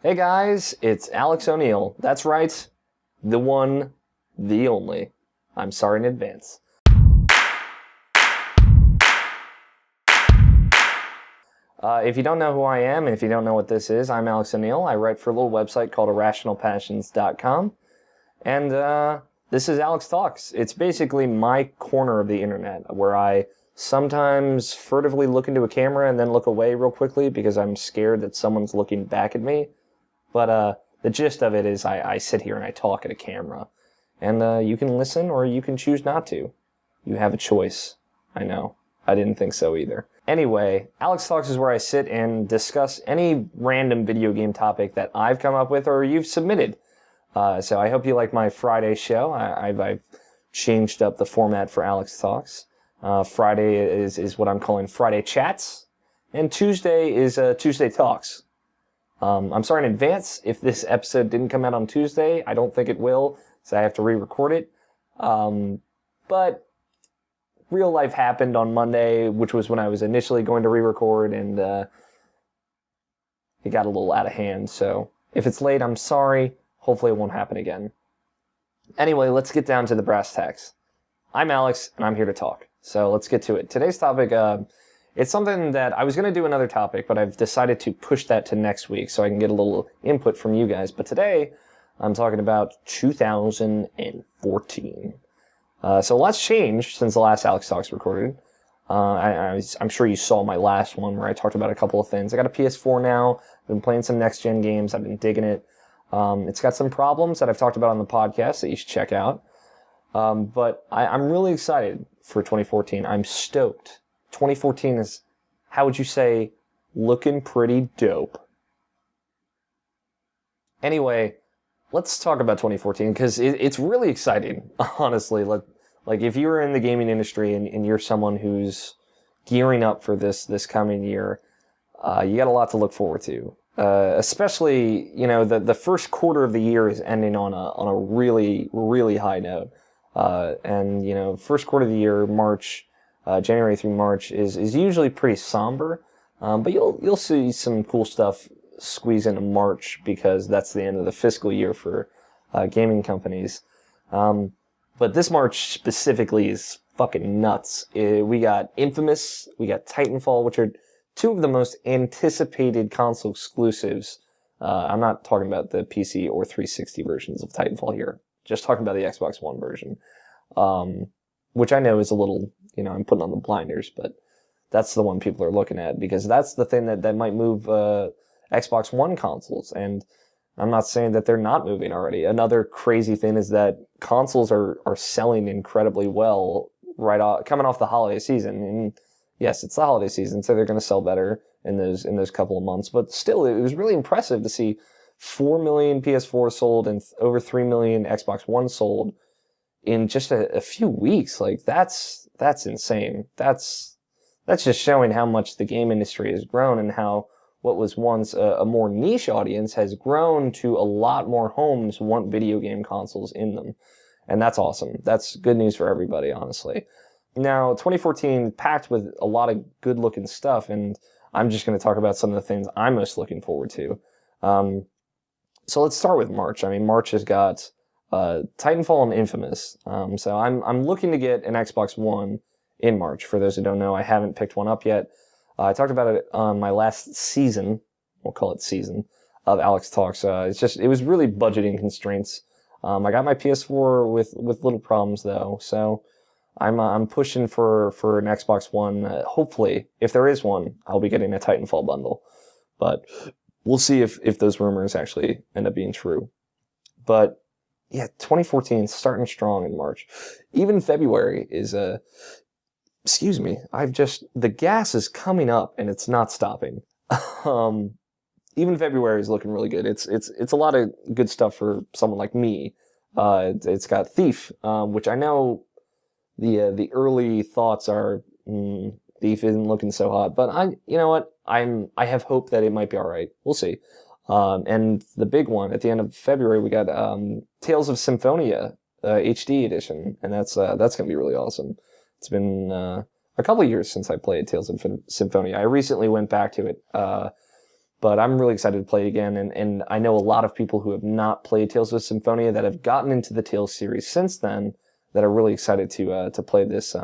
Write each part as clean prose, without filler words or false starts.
Hey guys, it's Alex O'Neill. That's right, the one, the only. I'm sorry in advance. If you don't know who I am, and if you don't know what this is, I'm Alex O'Neill. I write for a little website called irrationalpassions.com. And this is Alex Talks. It's basically my corner of the internet, where I sometimes furtively look into a camera and then look away real quickly because I'm scared that someone's looking back at me. But the gist of it is I sit here and I talk at a camera. And you can listen or you can choose not to. You have a choice. I know. I didn't think so either. Anyway, Alex Talks is where I sit and discuss any random video game topic that I've come up with or you've submitted. So I hope you like my Friday show. I've changed up the format for Alex Talks. Friday is what I'm calling Friday Chats. And Tuesday is Tuesday Talks. I'm sorry in advance if this episode didn't come out on Tuesday. I don't think it will, so I have to re-record it. But real life happened on Monday, which was when I was initially going to re-record, and it got a little out of hand. So if it's late, I'm sorry. Hopefully it won't happen again. Anyway, let's get down to the brass tacks. I'm Alex, and I'm here to talk. So let's get to it. Today's topic, it's something that I was going to do another topic, but I've decided to push that to next week so I can get a little input from you guys. But today, I'm talking about 2014. So a lot's changed since the last Alex Talks recorded. I'm sure you saw my last one where I talked about a couple of things. I got a PS4 now. I've been playing some next-gen games. I've been digging it. It's got some problems that I've talked about on the podcast that you should check out. But I'm really excited for 2014. I'm stoked. 2014 is, how would you say, looking pretty dope. Anyway, let's talk about 2014 because it's really exciting, honestly. Like if you're in the gaming industry and you're someone who's gearing up for this coming year, you got a lot to look forward to. Especially, the first quarter of the year is ending on a really, really high note. And first quarter of the year, March, January through March is usually pretty somber. But you'll see some cool stuff squeeze into March because that's the end of the fiscal year for gaming companies. But this March specifically is fucking nuts. We got Infamous, we got Titanfall, which are two of the most anticipated console exclusives. I'm not talking about the PC or 360 versions of Titanfall here. Just talking about the Xbox One version. Which I know is a little, I'm putting on the blinders, but that's the one people are looking at because that's the thing that might move Xbox One consoles. And I'm not saying that they're not moving already. Another crazy thing is that consoles are selling incredibly well coming off the holiday season. And yes, it's the holiday season, so they're going to sell better in those couple of months. But still, it was really impressive to see 4 million PS4 sold and over 3 million Xbox One sold in just a few weeks. Like that's insane. That's just showing how much the game industry has grown and how what was once a more niche audience has grown to a lot more homes want video game consoles in them. And that's awesome. That's good news for everybody, honestly. Now, 2014 packed with a lot of good looking stuff, and I'm just going to talk about some of the things I'm most looking forward to. So let's start with March. I mean, March has got Titanfall and Infamous. So I'm looking to get an Xbox One in March. For those who don't know, I haven't picked one up yet. I talked about it on my last season. We'll call it season of Alex Talks. It was really budgeting constraints. I got my PS4 with little problems though. So I'm pushing for an Xbox One. Hopefully, if there is one, I'll be getting a Titanfall bundle. But we'll see if those rumors actually end up being true. But yeah, 2014 starting strong in March. Even February is excuse me, the gas is coming up and it's not stopping. Even February is looking really good. It's a lot of good stuff for someone like me. It's got Thief, which I know the early thoughts are Thief isn't looking so hot, but you know what? I have hope that it might be all right. We'll see. And the big one at the end of February, we got Tales of Symphonia HD edition, and that's gonna be really awesome. It's been a couple of years since I played Tales of Symphonia. I recently went back to it But I'm really excited to play it again, and I know a lot of people who have not played Tales of Symphonia that have gotten into the Tales series since then that are really excited to play this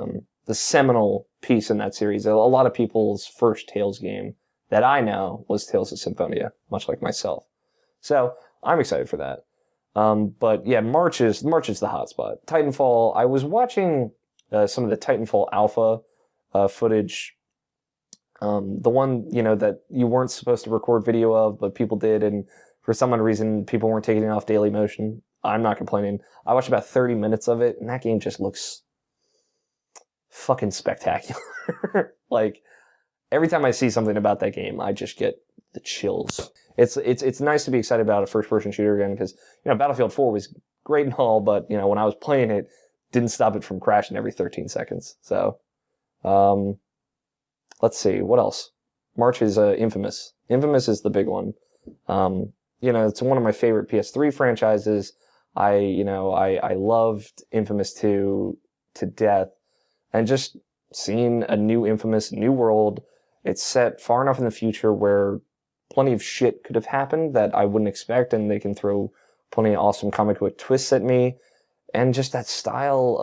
the seminal piece in that series. A lot of people's first Tales game that I know was Tales of Symphonia, much like myself. So I'm excited for that. But yeah, March is the hotspot. Titanfall. I was watching some of the Titanfall alpha footage. The one, that you weren't supposed to record video of, but people did, and for some odd reason, people weren't taking it off Daily Motion. I'm not complaining. I watched about 30 minutes of it, and that game just looks fucking spectacular. Like, every time I see something about that game, I just get the chills. It's nice to be excited about a first-person shooter again, because, Battlefield 4 was great and all, but, when I was playing it, didn't stop it from crashing every 13 seconds. So, let's see, what else? March is Infamous. Infamous is the big one. It's one of my favorite PS3 franchises. I loved Infamous 2 to death. And just seeing a new Infamous, new world, it's set far enough in the future where plenty of shit could have happened that I wouldn't expect, and they can throw plenty of awesome comic book twists at me. And just that style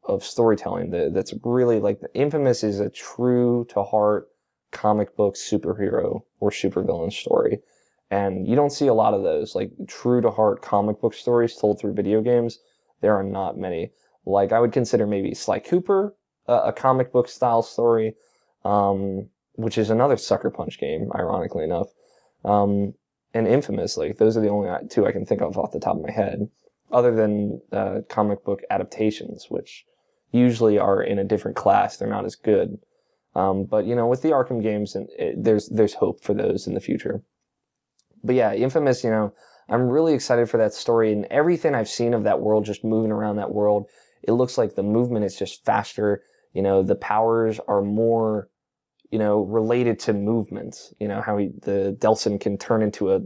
of storytelling that's really like, the Infamous is a true to heart comic book superhero or supervillain story. And you don't see a lot of those, like true to heart comic book stories told through video games. There are not many. Like, I would consider maybe Sly Cooper a comic book style story, which is another Sucker Punch game, ironically enough. And Infamous, like, those are the only two I can think of off the top of my head, other than comic book adaptations, which usually are in a different class. They're not as good. But, with the Arkham games, there's hope for those in the future. But yeah, Infamous, I'm really excited for that story, and everything I've seen of that world, just moving around that world, it looks like the movement is just faster. The powers are more, related to movement. How the Delsin can turn into a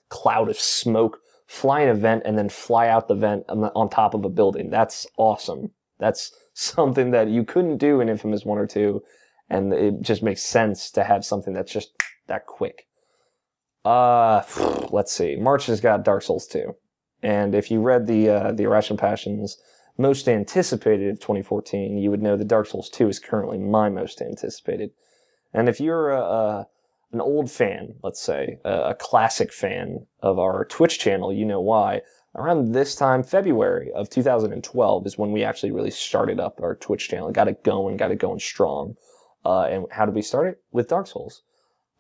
cloud of smoke, fly in a vent, and then fly out the vent on top of a building. That's awesome. That's something that you couldn't do in Infamous 1 or 2, and it just makes sense to have something that's just that quick. Let's see. March has got Dark Souls 2. And if you read the Irrational Passions most anticipated of 2014, you would know that Dark Souls 2 is currently my most anticipated. And if you're an old fan, let's say, a classic fan of our Twitch channel, you know why. Around this time, February of 2012, is when we actually really started up our Twitch channel. Got it going strong. And how did we start it? With Dark Souls.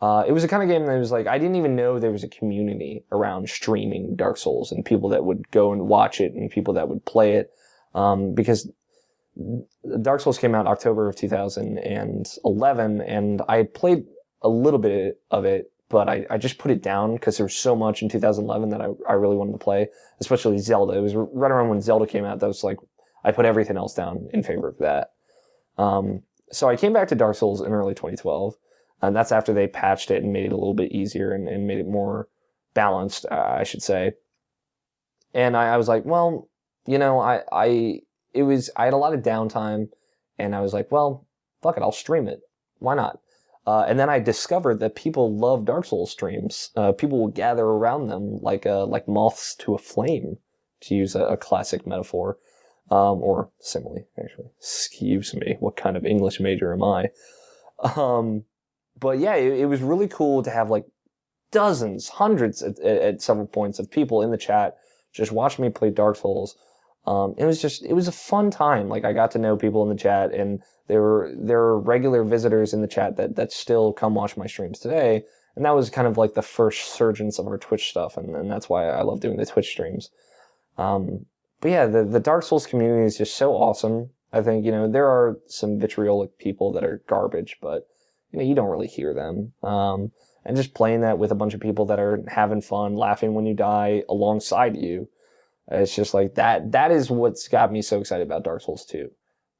It was a kind of game that was like, I didn't even know there was a community around streaming Dark Souls and people that would go and watch it and people that would play it. Because Dark Souls came out October of 2011, and I had played a little bit of it, but I just put it down because there was so much in 2011 that I really wanted to play, especially Zelda. It was right around when Zelda came out that was like, I put everything else down in favor of that. So I came back to Dark Souls in early 2012. And that's after they patched it and made it a little bit easier and made it more balanced, I should say. And I was like, well, I had a lot of downtime, and I was like, well, fuck it, I'll stream it. Why not? And then I discovered that people love Dark Souls streams. People will gather around them like moths to a flame, to use a classic metaphor, or simile, actually. Excuse me, what kind of English major am I? But yeah, it was really cool to have like dozens, hundreds at several points of people in the chat just watching me play Dark Souls. It was a fun time. Like, I got to know people in the chat, and there were regular visitors in the chat that still come watch my streams today. And that was kind of like the first surgence of our Twitch stuff, and that's why I love doing the Twitch streams. But yeah, the Dark Souls community is just so awesome. I think, there are some vitriolic people that are garbage, but you don't really hear them. And just playing that with a bunch of people that are having fun, laughing when you die alongside you. It's just like that is what's got me so excited about Dark Souls 2.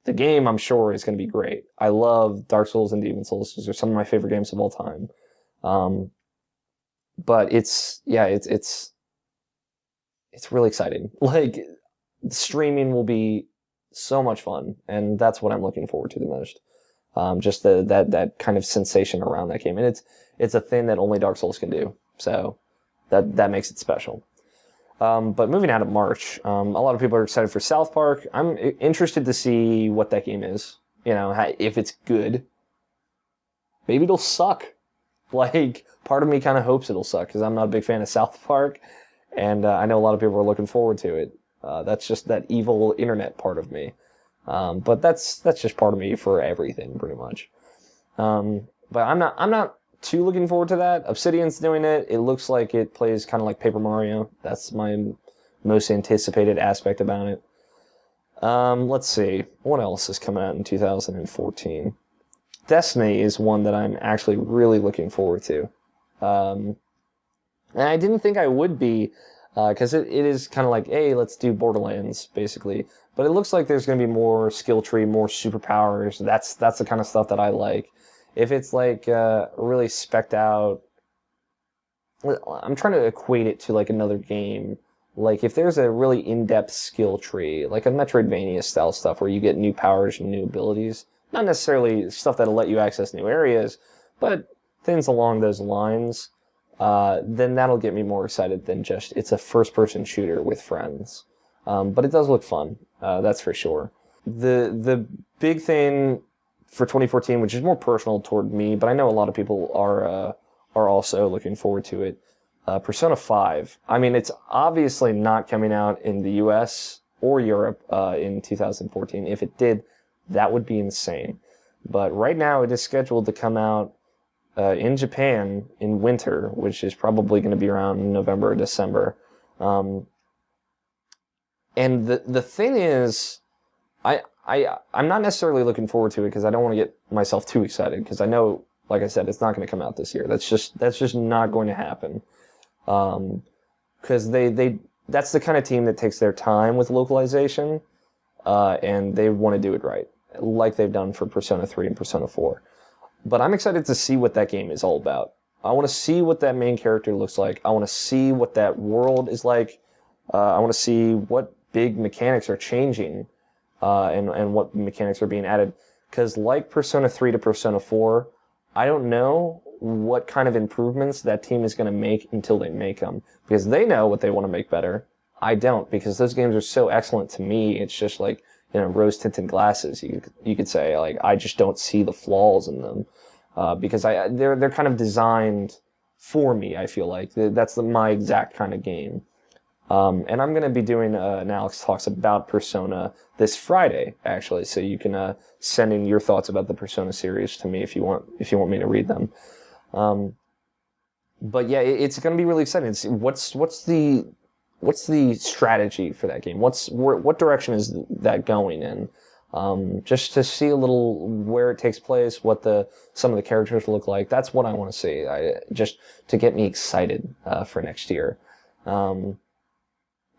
The game, I'm sure, is going to be great. I love Dark Souls and Demon Souls. Those are some of my favorite games of all time. But it's really exciting. Like, streaming will be so much fun, and that's what I'm looking forward to the most. Just that kind of sensation around that game. And it's a thing that only Dark Souls can do. So that makes it special. But moving out of March, a lot of people are excited for South Park. I'm interested to see what that game is. You know, if it's good. Maybe it'll suck. Like, part of me kind of hopes it'll suck, because I'm not a big fan of South Park, and I know a lot of people are looking forward to it. That's just that evil internet part of me. But that's just part of me for everything, pretty much. But I'm not too looking forward to that. Obsidian's doing it. It looks like it plays kind of like Paper Mario. That's my most anticipated aspect about it. Let's see. What else is coming out in 2014? Destiny is one that I'm actually really looking forward to. And I didn't think I would be, because it is kind of like, hey, let's do Borderlands, basically. But it looks like there's going to be more skill tree, more superpowers. That's the kind of stuff that I like. If it's like really specced out, I'm trying to equate it to like another game. Like if there's a really in-depth skill tree, like a Metroidvania style stuff where you get new powers and new abilities, not necessarily stuff that'll let you access new areas, but things along those lines, then that'll get me more excited than just it's a first-person shooter with friends. But it does look fun, that's for sure. The big thing for 2014, which is more personal toward me, but I know a lot of people are also looking forward to it. Persona 5. I mean, it's obviously not coming out in the US or Europe in 2014. If it did, that would be insane. But right now, it is scheduled to come out in Japan in winter, which is probably going to be around November or December. And the thing is, I'm not necessarily looking forward to it because I don't want to get myself too excited, because I know, like I said, it's not going to come out this year. That's just not going to happen. Because that's the kind of team that takes their time with localization, and they want to do it right, like they've done for Persona 3 and Persona 4. But I'm excited to see what that game is all about. I want to see what that main character looks like. I want to see what that world is like. I want to see what big mechanics are changing, and what mechanics are being added. Because like Persona 3 to Persona 4, I don't know what kind of improvements that team is going to make until they make them. Because they know what they want to make better. I don't, because those games are so excellent to me. It's just like, you know, rose-tinted glasses. You could say, like, I just don't see the flaws in them. Because they're kind of designed for me, I feel like. That's my exact kind of game. And I'm going to be doing an Alex Talks about Persona this Friday, actually. So you can send in your thoughts about the Persona series to me if you want me to read them. But yeah, it's going to be really exciting. What's the strategy for that game? What direction is that going in? Just to see a little where it takes place, what some of the characters look like. That's what I want to see. Just to get me excited for next year.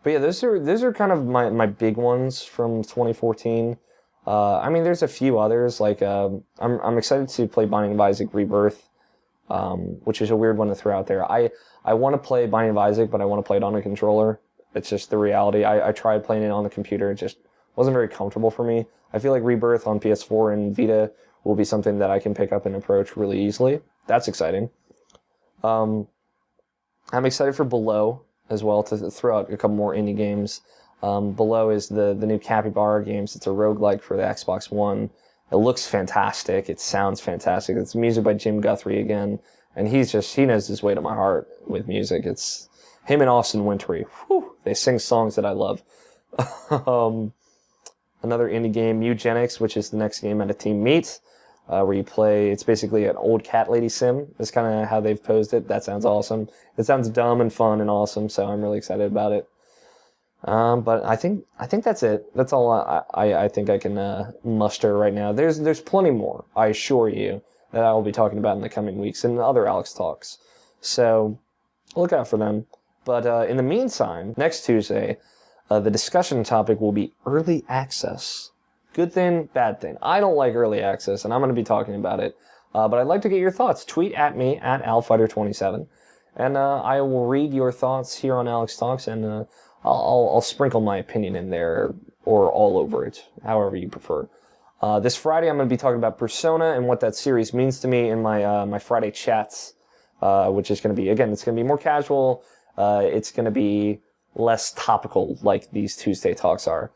But yeah, those are kind of my big ones from 2014. I mean, there's a few others. Like I'm excited to play Binding of Isaac Rebirth, which is a weird one to throw out there. I want to play Binding of Isaac, but I want to play it on a controller. It's just the reality. I tried playing it on the computer. It just wasn't very comfortable for me. I feel like Rebirth on PS4 and Vita will be something that I can pick up and approach really easily. That's exciting. I'm excited for Below as well, to throw out a couple more indie games. Below is the new Capybara games. It's a roguelike for the Xbox One. It looks fantastic. It sounds fantastic. It's music by Jim Guthrie again. And he knows his way to my heart with music. It's him and Austin Wintory. Whew, they sing songs that I love. Another indie game, Eugenics, which is the next game out of Team Meat, where you play, it's basically an old cat lady sim. That's kind of how they've posed it. That sounds awesome. It sounds dumb and fun and awesome, so I'm really excited about it. But I think that's it. That's all I think I can muster right now. There's plenty more, I assure you, that I will be talking about in the coming weeks in other Alex Talks. So look out for them. But in the meantime, next Tuesday, the discussion topic will be early access. Good thing, bad thing. I don't like early access, and I'm going to be talking about it. But I'd like to get your thoughts. Tweet at me, at AlFighter27. And I will read your thoughts here on Alex Talks, and I'll sprinkle my opinion in there, or all over it, however you prefer. This Friday, I'm going to be talking about Persona and what that series means to me in my my Friday chats, which is going to be, again, it's going to be more casual. It's going to be less topical like these Tuesday talks are.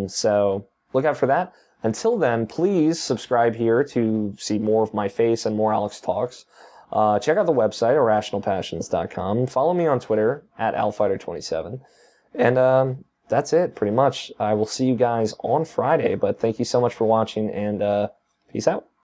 So look out for that. Until then, please subscribe here to see more of my face and more Alex talks. Check out the website, irrationalpassions.com. Follow me on Twitter, @alfighter27. And that's it, pretty much. I will see you guys on Friday, but thank you so much for watching, and peace out.